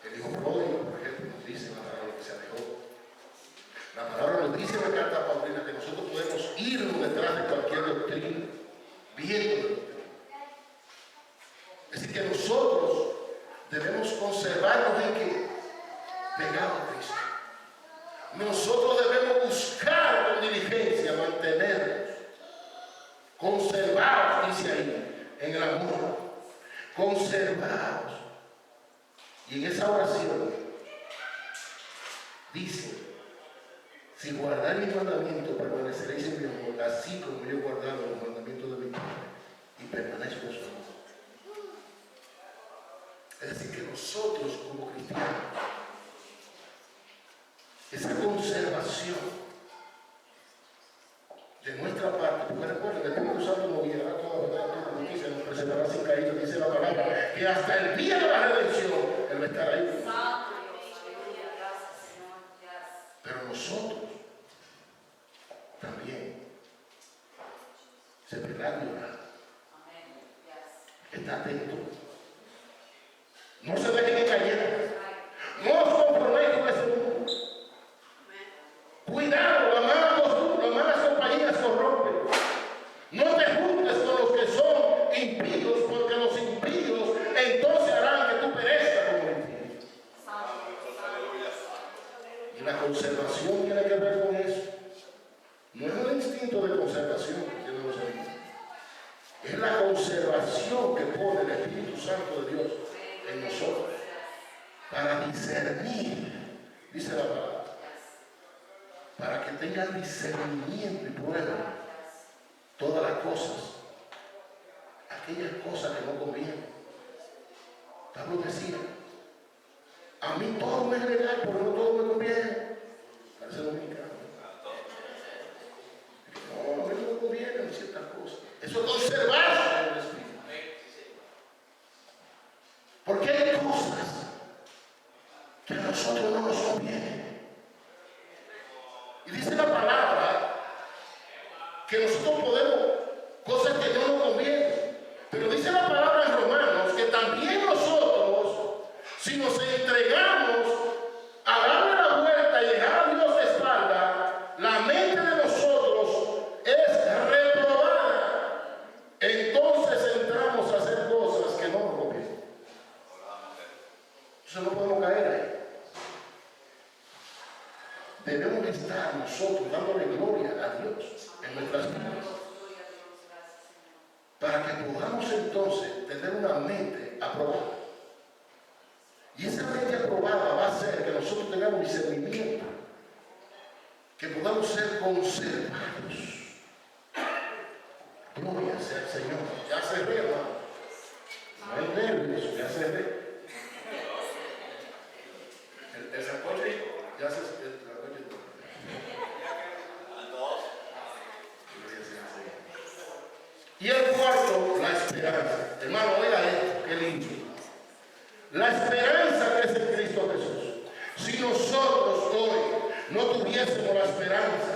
El hijo pródigo, por ejemplo, nos dice la palabra que se alejó. La palabra nos dice en la carta paulina que nosotros podemos irnos detrás de cualquier doctrina, viendo la doctrina. Es decir, que nosotros debemos conservarnos en que pegado a Cristo. Nosotros debemos buscar con diligencia mantenernos conservados, dice ahí, en el amor, conservados. Y en esa oración dice, si guardáis mis mandamientos, permaneceréis en mi amor, así como yo he guardado los mandamientos de mi Padre y permanezco en su amor. Es decir, que nosotros como cristianos, esa conservación de nuestra parte, porque recuerden, el Espíritu Santo nos guiará toda la verdad, toda la justicia, nos preservará sin caída, dice la que hasta el día de la redención Él va a estar ahí. Santo Dios, aleluya, gracias Señor, yes. Pero nosotros también se verdad de orar. Amén, yes. Está atento. No se dejen engañar. Right. No os conforméis con ese mundo. Cuidado, las malas compañías corrompen. No te juntes con los que son impíos, porque los impíos entonces harán que tú perezcas como impío. Santo Dios, Y la conservación tiene que ver con eso. No es el instinto de conservación que tienen los amigos. Es la conservación que pone el Espíritu Santo de Dios en nosotros para discernir, dice la palabra, para que tengan discernimiento y prueben todas las cosas, aquellas cosas que no convienen. Pablo decía, a mí todo me es legal, pero no todo me conviene. Parece dominicano. No, a mí no me convienen ciertas cosas. Eso es conservarse en el Espíritu. Porque hay cosas que a nosotros no nos convienen. Y dice la palabra que nosotros podemos, cosas que no nos convienen. Pero dice la palabra en Romanos que también nosotros, si nos entregamos a darle la vuelta y dejar a Dios de espalda, la mente de nosotros es reprobada. Entonces entramos a hacer cosas que no nos convienen. Entonces no podemos caer ahí. Debemos estar nosotros dándole gloria a Dios en nuestras vidas, para que podamos entonces tener una mente aprobada. Y esa mente aprobada va a hacer que nosotros tengamos discernimiento, que podamos ser conservados. Gloria sea al Señor. Ya cerré, hermano. No hay nervios, ya cerré. El sancoche, ya se... Y el cuarto, la esperanza. Hermano, oiga esto, qué lindo. La esperanza que es en Cristo Jesús. Si nosotros hoy no tuviésemos la esperanza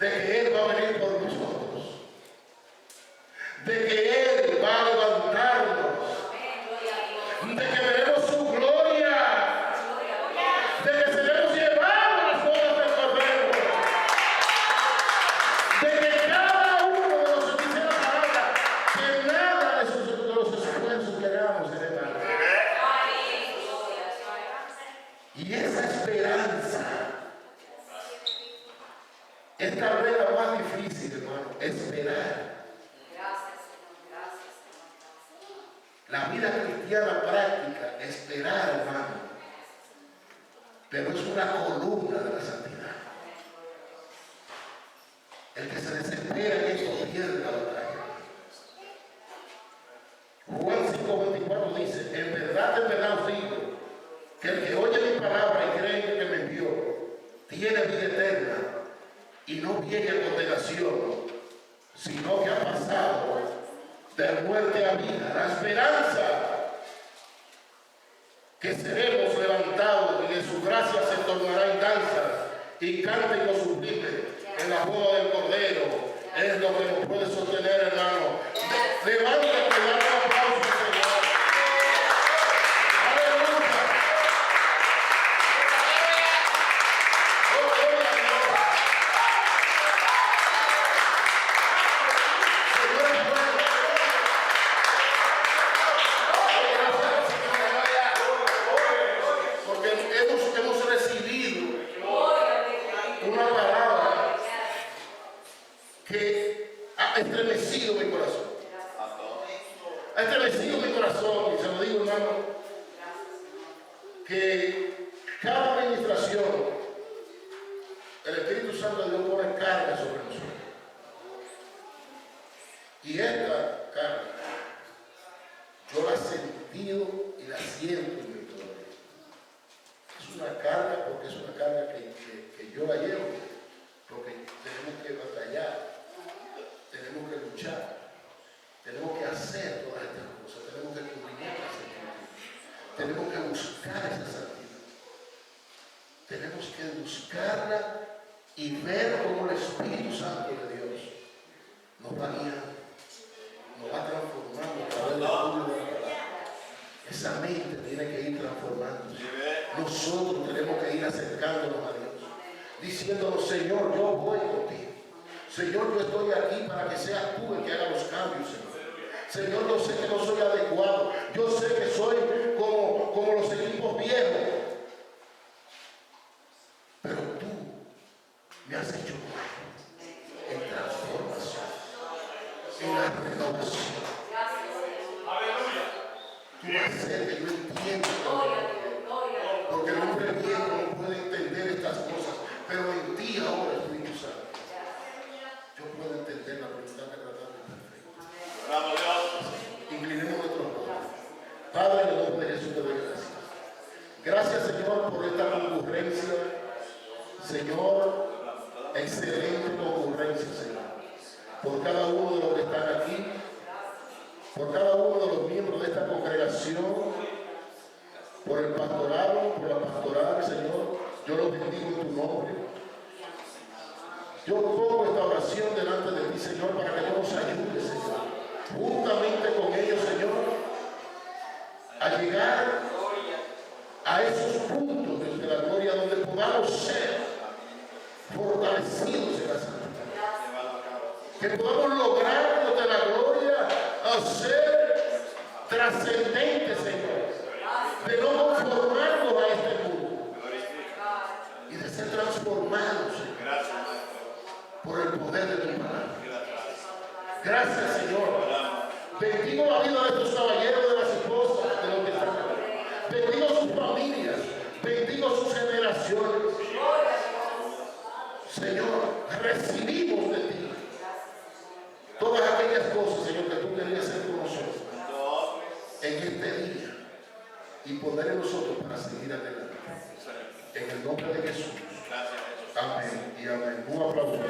de que Él va a venir por nosotros, de que Él va a levantarnos, de que veremos su gloria, de que seremos llevados a las bodas del Cordero, de que cada uno de los que dice la palabra, que nada de los esfuerzos que hagamos será en vano. Y esa esperanza es tal vez la más difícil, hermano, esperar. La vida cristiana práctica, esperar, hermano, pero es una columna de la santidad. El que se desespera en esto pierde la batalla. Juan 5:24 dice, en verdad os digo, que el que oye mi palabra y cree en el que me envió, tiene vida eterna y no viene a condenación, sino que ha pasado de muerte a vida. La esperanza que seremos levantados y de su gracia se tornará en danza y cante con sublime en la boda del Cordero es lo que nos puede sostener, hermano. Levántate y dale un aplauso al Señor. Aleluya. Oh, gloria a Dios. Señor es bueno. Porque hemos recibido una palabra que ha estremecido mi corazón. Ha estremecido mi corazón, y se lo digo, hermano, que cada administración, el Espíritu Santo de Dios pone carga sobre nosotros. Y esta carga, yo la he sentido y la siento en mi corazón. Es una carga porque es una carga que yo la llevo, porque tenemos que batallar, tenemos que luchar, tenemos que hacer todas estas cosas, tenemos que y ver cómo el Espíritu Santo de Dios nos va guiando, nos va transformando a través del estudio de la palabra. Esa mente tiene que ir transformándose. Nosotros tenemos que ir acercándonos a Dios, diciéndonos: Señor, yo voy contigo. Señor, yo estoy aquí para que seas tú el que haga los cambios, Señor. Señor, yo sé que no soy adecuado. Yo sé que soy como los equipos viejos. Pero tú me has hecho nuevo en transformación, en la renovación. Tú vas a hacer que yo entienda. Porque el hombre viejo no puede entender estas cosas. Pero en ti ahora, Espíritu Santo, yo puedo entender la voluntad agradable y perfecta. Inclinemos nuestros rostros. Padre, en el nombre de Jesús te doy gracias. Gracias, Señor, por esta concurrencia. Señor, excelente concurrencia, Señor. Por cada uno de los que están aquí, por cada uno de los miembros de esta congregación, por el pastorado, por la pastoral, Señor, yo los bendigo en tu nombre. Yo pongo esta oración delante de ti, Señor, para que tú nos ayudes, Señor, juntamente con ellos, Señor, a llegar a esos puntos de la gloria donde podamos ser fortalecidos en la santidad. Que podamos lograr de la gloria a ser trascendentes, Señor, de no conformarnos a este mundo y de ser transformados, Señor, por el poder de tu palabra. Gracias, Señor. Bendigo la vida de estos caballeros, de las esposas, de los que están aquí. Bendigo sus familias, bendigo sus generaciones. Señor, recibimos de ti todas aquellas cosas, Señor, que tú querías hacer con nosotros en este día y poner en nosotros para seguir adelante. En el nombre de Jesús. Amén y amén. Un aplauso.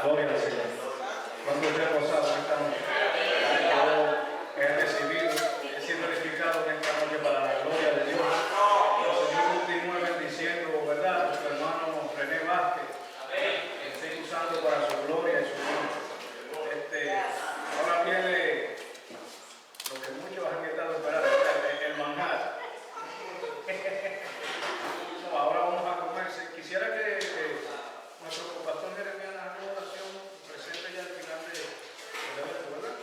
Gloria al Señor. Cuando he reposado en esta noche, yo he recibido, he sido edificado en esta noche para la gloria de Dios. El Señor continúe bendiciendo, ¿verdad? Nuestro hermano René Vázquez, que esté usando para su gloria y su honor. Ahora viene lo que muchos han estado esperando, el manjar. No, ahora vamos a comer. Quisiera que nuestro pastor Jeremías haga una oración presente ya al final de la ¿verdad?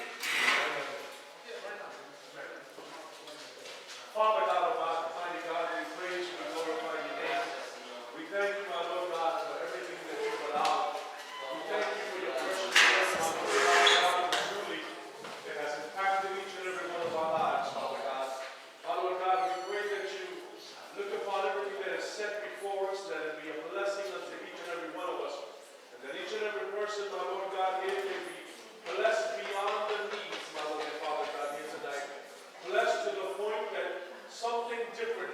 Father God, Almighty God, we praise you and glorify your name. We thank you, my Lord God, for everything that you've allowed. We thank you for your precious grace, my Lord God, truly it has impacted each and every one of our lives, Father God. My Lord God, we pray that you look upon everything that is set before us, that it be a blessing unto each and every one of us, and that each and every person, my Lord God, here may be blessed beyond their needs, my Lord and Father God, here tonight. Blessed to the point that something different